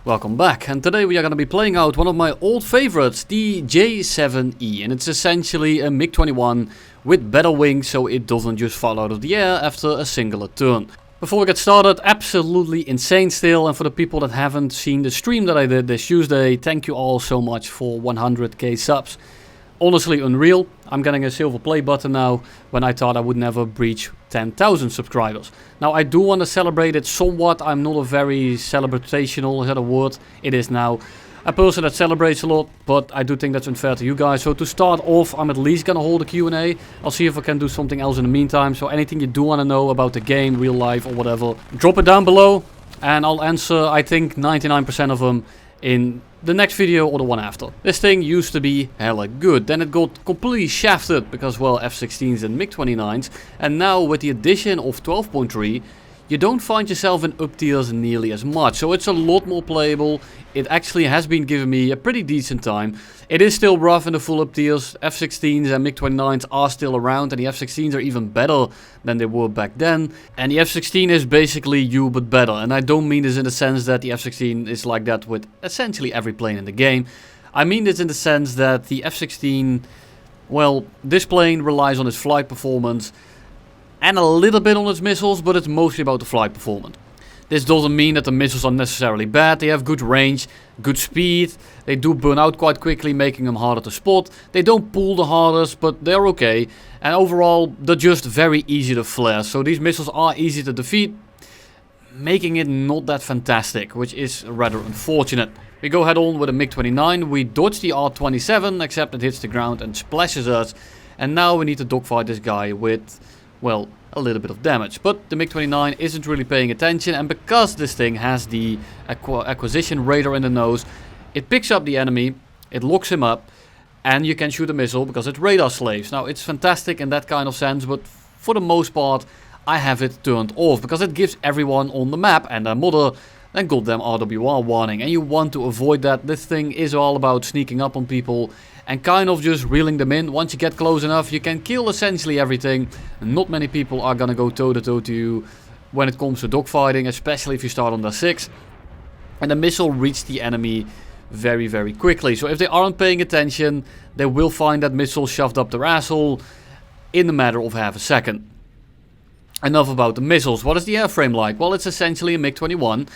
Welcome back, and today we are going to be playing out one of my old favorites, the J-7E, and it's essentially a MiG-21 with better wings so it doesn't just fall out of the air after a singular turn. Before we get started, absolutely insane still, and for the people that haven't seen the stream that I did this Tuesday, thank you all so much for 100k subs. Honestly unreal. I'm getting a silver play button now when I thought I would never breach 10,000 subscribers. Now I do want to celebrate it somewhat. I'm not a very celebrational, is that a word? It is now. A person that celebrates a lot, but I do think that's unfair to you guys. So to start off, I'm at least gonna hold a Q&A. I'll see if I can do something else in the meantime. So anything you do want to know about the game, real life or whatever, drop it down below and I'll answer, I think, 99% of them in the next video or the one after. This thing used to be hella good, then it got completely shafted because, well, F-16s and MiG-29s, and now with the addition of 12.3 you don't find yourself in up tiers nearly as much, so it's a lot more playable. It actually has been giving me a pretty decent time. It is still rough in the full up tiers. F-16s and MiG-29s are still around, and the F-16s are even better than they were back then. And the F-16 is basically you but better, and I don't mean this in the sense that the F-16 is like that with essentially every plane in the game. I mean this in the sense that the F-16, well, this plane relies on its flight performance and a little bit on its missiles, but it's mostly about the flight performance. This doesn't mean that the missiles are necessarily bad. They have good range, good speed. They do burn out quite quickly, making them harder to spot. They don't pull the hardest, but they're okay. And overall, they're just very easy to flare. So these missiles are easy to defeat, making it not that fantastic, which is rather unfortunate. We go head on with a MiG-29. We dodge the R-27, except it hits the ground and splashes us. And now we need to dogfight this guy with, well, a little bit of damage. But the MiG-29 isn't really paying attention, and because this thing has the acquisition radar in the nose, it picks up the enemy, it locks him up, and you can shoot a missile because it's radar slaves. Now, it's fantastic in that kind of sense, but for the most part, I have it turned off because it gives everyone on the map and their mother a goddamn RWR warning, and you want to avoid that. This thing is all about sneaking up on people and kind of just reeling them in. Once you get close enough, you can kill essentially everything. Not many people are gonna go toe-to-toe to you when it comes to dogfighting, especially if you start on their 6. And the missile reaches the enemy very, very quickly. So if they aren't paying attention, they will find that missile shoved up their asshole in a matter of half a second. Enough about the missiles. What is the airframe like? Well, it's essentially a MiG-21.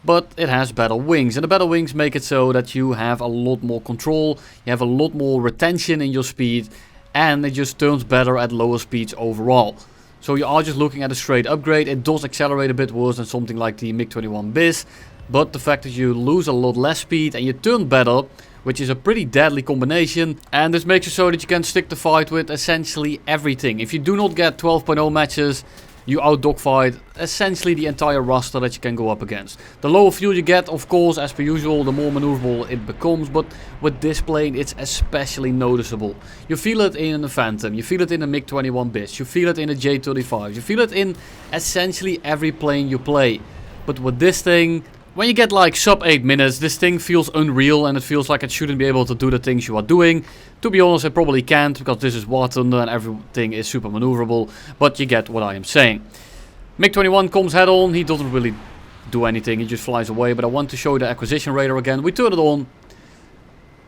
But it has better wings, and the better wings make it so that you have a lot more control, you have a lot more retention in your speed, and it just turns better at lower speeds overall. So you are just looking at a straight upgrade. It does accelerate a bit worse than something like the MiG-21 bis, but the fact that you lose a lot less speed and you turn better, which is a pretty deadly combination, and this makes it so that you can stick the fight with essentially everything. If you do not get 12.0 matches, you out dogfight essentially the entire roster that you can go up against. The lower fuel you get, of course, as per usual, the more maneuverable it becomes, but with this plane it's especially noticeable. You feel it in the Phantom, you feel it in the MiG-21 bis, you feel it in the J-35, you feel it in essentially every plane you play. But with this thing, when you get like sub 8 minutes, this thing feels unreal and it feels like it shouldn't be able to do the things you are doing. To be honest, it probably can't because this is War Thunder and everything is super maneuverable, but you get what I am saying. MiG-21 comes head on, he doesn't really do anything, he just flies away, but I want to show the acquisition radar again. We turn it on,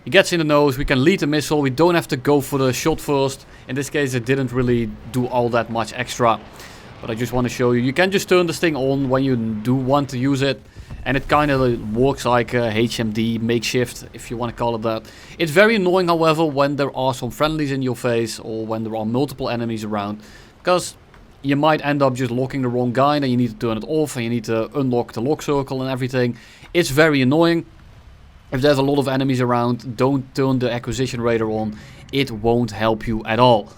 he gets in the nose, we can lead the missile, we don't have to go for the shot first. In this case it didn't really do all that much extra, but I just want to show you, you can just turn this thing on when you do want to use it. And it kind of works like a HMD makeshift, if you want to call it that. It's very annoying, however, when there are some friendlies in your face or when there are multiple enemies around, because you might end up just locking the wrong guy and then you need to turn it off and you need to unlock the lock circle and everything. It's very annoying. If there's a lot of enemies around, don't turn the acquisition radar on. It won't help you at all.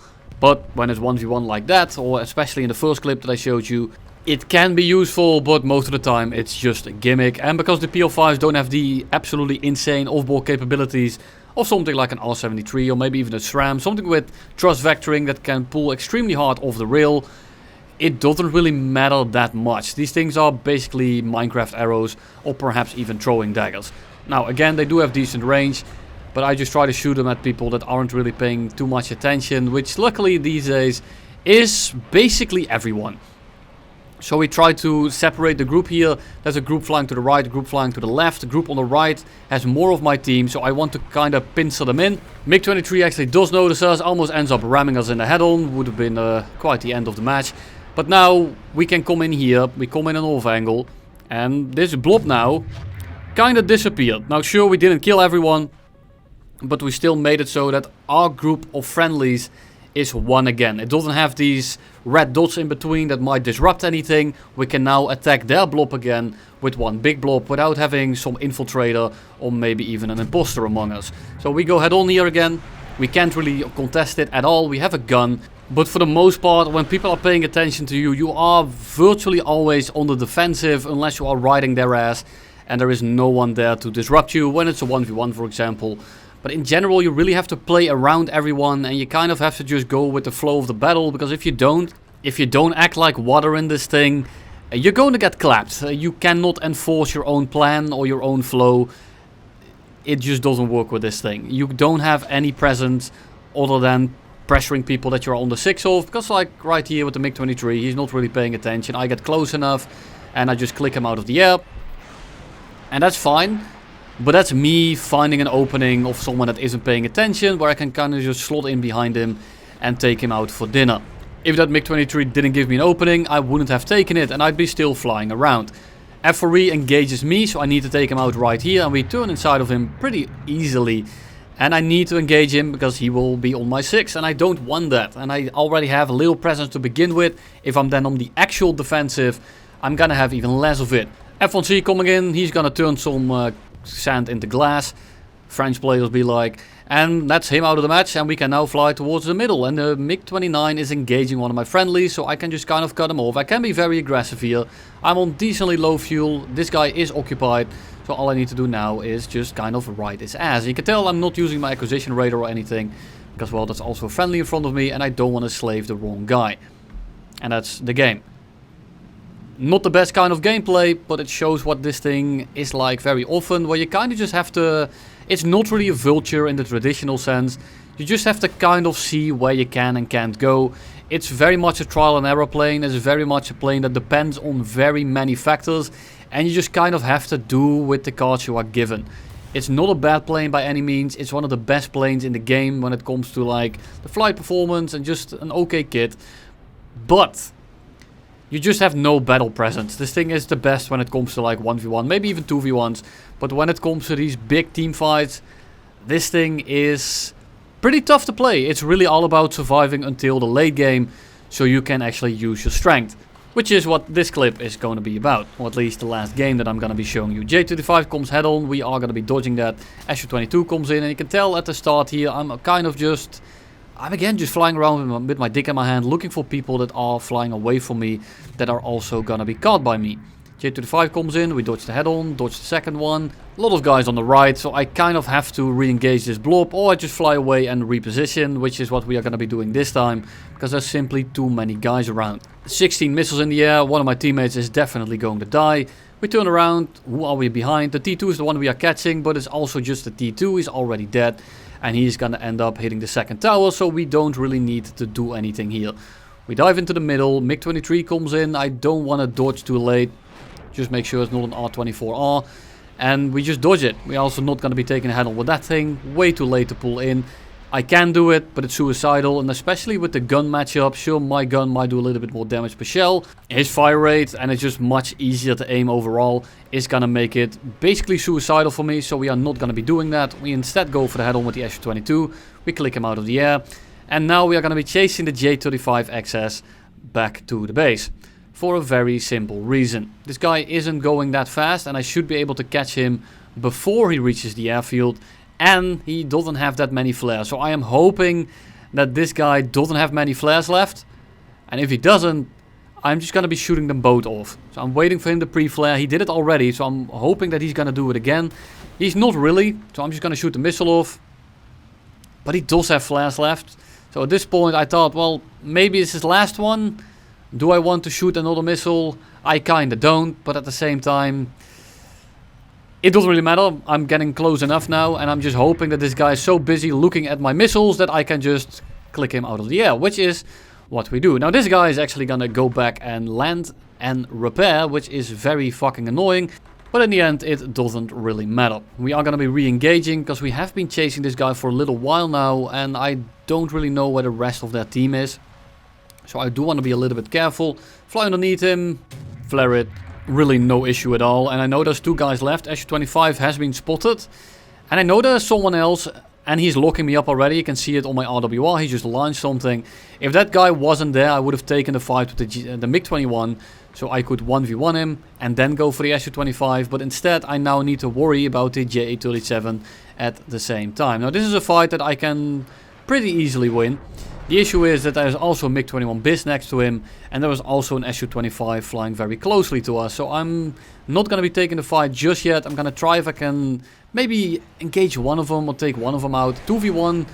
But when it's 1v1 like that, or especially in the first clip that I showed you, it can be useful, but most of the time it's just a gimmick. And because the PL5s don't have the absolutely insane off-board capabilities of something like an R-73 or maybe even a SRAM, something with thrust vectoring that can pull extremely hard off the rail, it doesn't really matter that much. These things are basically Minecraft arrows or perhaps even throwing daggers. Now again, they do have decent range, but I just try to shoot them at people that aren't really paying too much attention, which luckily these days is basically everyone. So we try to separate the group here. There's a group flying to the right, a group flying to the left. The group on the right has more of my team, so I want to kind of pincer them in. MiG-23 actually does notice us, almost ends up ramming us in the head-on. Would have been quite the end of the match. But now we can come in here, we come in an off angle, and this blob now kind of disappeared. Now sure, we didn't kill everyone, but we still made it so that our group of friendlies is one again. It doesn't have these red dots in between that might disrupt anything. We can now attack their blob again with one big blob without having some infiltrator or maybe even an imposter among us. So we go head on here again. We can't really contest it at all. We have a gun. But for the most part, when people are paying attention to you, you are virtually always on the defensive unless you are riding their ass and there is no one there to disrupt you when it's a 1v1, for example. But in general, you really have to play around everyone and you kind of have to just go with the flow of the battle, because if you don't act like water in this thing, you're going to get clapped. You cannot enforce your own plan or your own flow. It just doesn't work with this thing. You don't have any presence other than pressuring people that you're on the 6 of, because like right here with the MiG-23, he's not really paying attention. I get close enough and I just click him out of the air. And that's fine. But that's me finding an opening of someone that isn't paying attention, where I can kind of just slot in behind him and take him out for dinner. If that MiG-23 didn't give me an opening, I wouldn't have taken it and I'd be still flying around. F4E engages me, so I need to take him out right here, and we turn inside of him pretty easily. And I need to engage him because he will be on my 6, and I don't want that. And I already have a little presence to begin with. If I'm then on the actual defensive, I'm gonna have even less of it. F1C coming in, he's gonna turn some sand into glass, French players be like, and that's him out of the match, and we can now fly towards the middle, and the MiG-29 is engaging one of my friendlies, so I can just kind of cut him off. I can be very aggressive here. I'm on decently low fuel, this guy is occupied, so all I need to do now is just kind of ride his ass. You can tell I'm not using my acquisition radar or anything, because well, that's also a friendly in front of me, and I don't want to slave the wrong guy. And that's the game. Not the best kind of gameplay, but it shows what this thing is like very often, where you kind of just have to... It's not really a vulture in the traditional sense. You just have to kind of see where you can and can't go. It's very much a trial and error plane. It's very much a plane that depends on very many factors, and you just kind of have to do with the cards you are given. It's not a bad plane by any means. It's one of the best planes in the game when it comes to like the flight performance and just an okay kit. But you just have no battle presence. This thing is the best when it comes to like 1v1, maybe even 2v1s. But when it comes to these big team fights, this thing is pretty tough to play. It's really all about surviving until the late game, so you can actually use your strength. Which is what this clip is going to be about, or at least the last game that I'm going to be showing you. J-35 comes head on, we are going to be dodging that. Su-22 comes in, and you can tell at the start here, I'm again just flying around with my dick in my hand, looking for people that are flying away from me, that are also going to be caught by me. J-35 comes in, we dodge the head on, dodge the second one. A lot of guys on the right, so I kind of have to re-engage this blob, or I just fly away and reposition, which is what we are going to be doing this time, because there's simply too many guys around. 16 missiles in the air, one of my teammates is definitely going to die. We turn around, who are we behind? The T2 is the one we are catching, but it's also just the T2, he's already dead. And he's going to end up hitting the second tower, so we don't really need to do anything here. We dive into the middle, MiG-23 comes in, I don't want to dodge too late. Just make sure it's not an R-24R. And we just dodge it. We're also not going to be taking a head-on with that thing. Way too late to pull in. I can do it, but it's suicidal. And especially with the gun matchup, sure, my gun might do a little bit more damage per shell. His fire rate, and it's just much easier to aim overall, is going to make it basically suicidal for me. So we are not going to be doing that. We instead go for the head-on with the Su-22. We click him out of the air. And now we are going to be chasing the J-35 XS back to the base. For a very simple reason. This guy isn't going that fast, and I should be able to catch him before he reaches the airfield, and he doesn't have that many flares. So I am hoping that this guy doesn't have many flares left, and if he doesn't, I'm just going to be shooting them both off. So I'm waiting for him to pre-flare. He did it already, so I'm hoping that he's going to do it again. He's not really, so I'm just going to shoot the missile off, but he does have flares left. So at this point I thought, well, maybe it's his last one. Do I want to shoot another missile? I kinda don't, but at the same time, it doesn't really matter. I'm getting close enough now, and I'm just hoping that this guy is so busy looking at my missiles that I can just click him out of the air, which is what we do. Now this guy is actually gonna go back and land and repair, which is very fucking annoying. But in the end, it doesn't really matter. We are going to be re-engaging because we have been chasing this guy for a little while now. And I don't really know where the rest of their team is. So I do want to be a little bit careful. Fly underneath him. Flare it. Really no issue at all. And I know there's 2 guys left. SU-25 has been spotted. And I know there's someone else. And he's locking me up already. You can see it on my RWR. He just launched something. If that guy wasn't there, I would have taken the fight with the MiG-21. So I could 1v1 him and then go for the SU-25. But instead, I now need to worry about the J-37 at the same time. Now, this is a fight that I can pretty easily win. The issue is that there's also a MiG-21 BIS next to him. And there was also an SU-25 flying very closely to us. So I'm not going to be taking the fight just yet. I'm going to try if I can maybe engage one of them or take one of them out. 2v1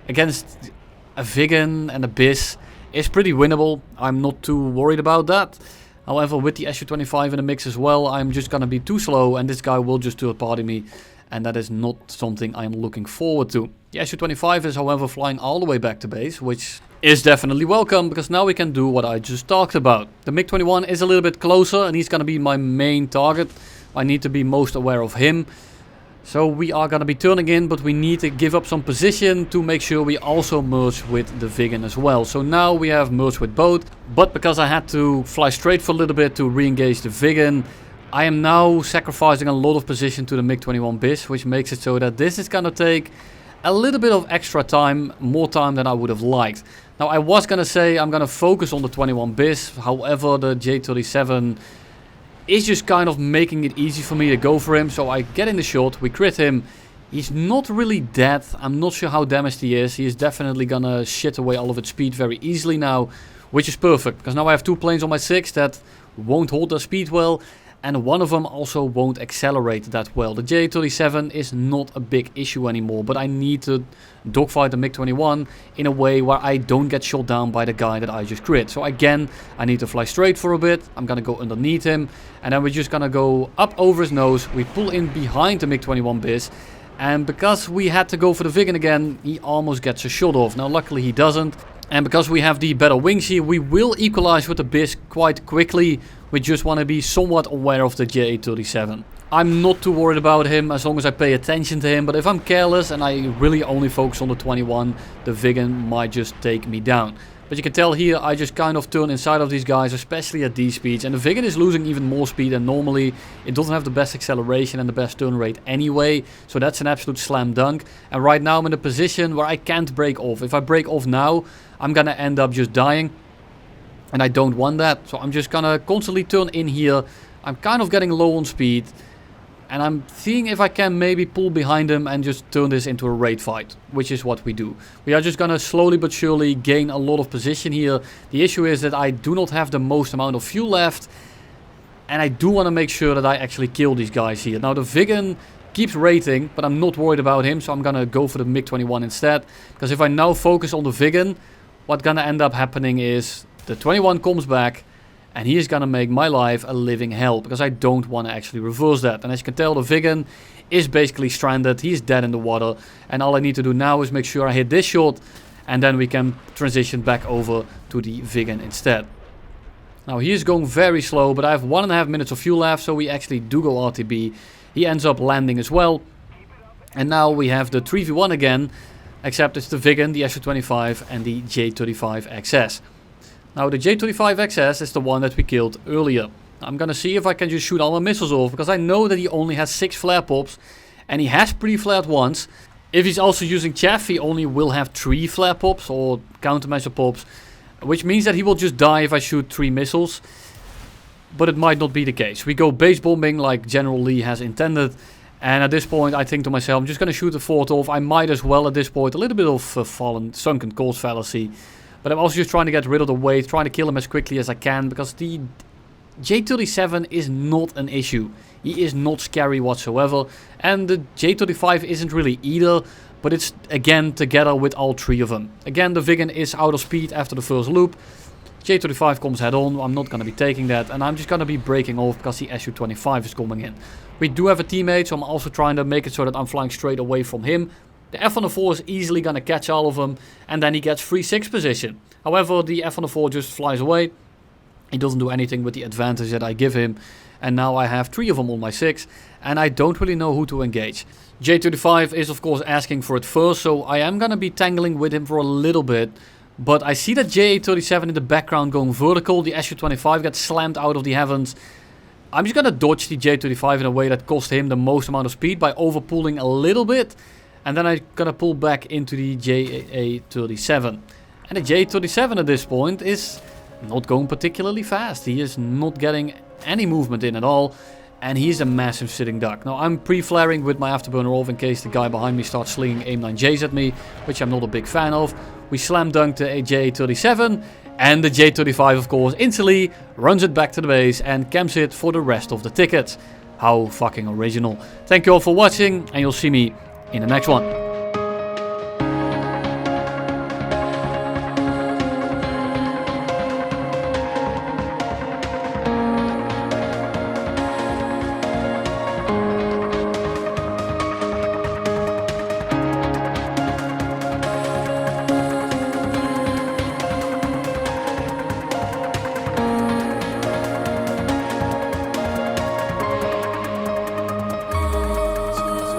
against a Viggen and a BIS is pretty winnable. I'm not too worried about that. However, with the SU-25 in the mix as well, I'm just going to be too slow and this guy will just third-party me. And that is not something I'm looking forward to. The SU-25 is, however, flying all the way back to base, which is definitely welcome because now we can do what I just talked about. The MiG-21 is a little bit closer and he's going to be my main target. I need to be most aware of him. So we are going to be turning in, but we need to give up some position to make sure we also merge with the Viggen as well. So now we have merged with both, but because I had to fly straight for a little bit to re-engage the Viggen, I am now sacrificing a lot of position to the MiG-21 BIS, which makes it so that this is going to take a little bit of extra time, more time than I would have liked. Now I was going to say I'm going to focus on the 21 BIS, however the J-37 is just kind of making it easy for me to go for him. So I get in the shot, we crit him. He's not really dead. I'm not sure how damaged he is. He is definitely gonna shit away all of its speed very easily now, which is perfect. Because now I have 2 planes on my 6 that won't hold their speed well. And one of them also won't accelerate that well. The J-37 is not a big issue anymore, but I need to dogfight the MiG-21 in a way where I don't get shot down by the guy that I just crit. So again, I need to fly straight for a bit. I'm gonna go underneath him, and then we're just gonna go up over his nose. We pull in behind the MiG-21 BIS, and because we had to go for the Viggen again, he almost gets a shot off. Now luckily he doesn't. And because we have the better wings here, we will equalize with the BIS quite quickly. We just want to be somewhat aware of the J-37. I'm not too worried about him as long as I pay attention to him. But if I'm careless and I really only focus on the 21, the Viggen might just take me down. But you can tell here I just kind of turn inside of these guys, especially at these speeds. And the Viggen is losing even more speed than normally. It doesn't have the best acceleration and the best turn rate anyway. So that's an absolute slam dunk. And right now I'm in a position where I can't break off. If I break off now, I'm gonna end up just dying. And I don't want that. So I'm just gonna constantly turn in here. I'm kind of getting low on speed. And I'm seeing if I can maybe pull behind him and just turn this into a raid fight. Which is what we do. We are just gonna slowly but surely gain a lot of position here. The issue is that I do not have the most amount of fuel left. And I do want to make sure that I actually kill these guys here. Now the Viggen keeps rating, but I'm not worried about him. So I'm gonna go for the MiG-21 instead. Because if I now focus on the Viggen, what's gonna end up happening is the 21 comes back. And he is going to make my life a living hell. Because I don't want to actually reverse that. And as you can tell, the Viggen is basically stranded. He's dead in the water. And all I need to do now is make sure I hit this shot. And then we can transition back over to the Viggen instead. Now he is going very slow. But I have 1.5 minutes of fuel left. So we actually do go RTB. He ends up landing as well. And now we have the 3v1 again. Except it's the Viggen, the SU-25 and the J-35XS. Now the J-35XS is the one that we killed earlier. I'm gonna see if I can just shoot all my missiles off, because I know that he only has 6 flare pops and he has pre-flared once. If he's also using chaff, he only will have 3 flare pops or countermeasure pops, which means that he will just die if I shoot 3 missiles. But it might not be the case. We go base bombing like General Lee has intended. And at this point I think to myself, I'm just gonna shoot the fort off. I might as well at this point, a little bit of sunken cost fallacy. But I'm also just trying to get rid of the weight, trying to kill him as quickly as I can, because the J-37 is not an issue. He is not scary whatsoever, and the J-35 isn't really either, but it's again together with all 3 of them. Again, the Viggen is out of speed after the first loop. J-35 comes head on, I'm not going to be taking that, and I'm just going to be breaking off because the SU-25 is coming in. We do have a teammate, so I'm also trying to make it so that I'm flying straight away from him. The F-104 is easily going to catch all of them, and then he gets free 6 position. However, the F-104 just flies away. He doesn't do anything with the advantage that I give him. And now I have 3 of them on my 6. And I don't really know who to engage. J-35 is of course asking for it first. So I am going to be tangling with him for a little bit. But I see that J-37 in the background going vertical. The Su-25 gets slammed out of the heavens. I'm just going to dodge the J-35 in a way that cost him the most amount of speed by overpulling a little bit. And then I'm going to pull back into the J-37. And the J-37 at this point is not going particularly fast. He is not getting any movement in at all. And he's a massive sitting duck. Now I'm pre-flaring with my afterburner off in case the guy behind me starts slinging AIM-9Js at me, which I'm not a big fan of. We slam dunk the J-37 and the J-35 of course instantly runs it back to the base and camps it for the rest of the tickets. How fucking original. Thank you all for watching and you'll see me in the next one.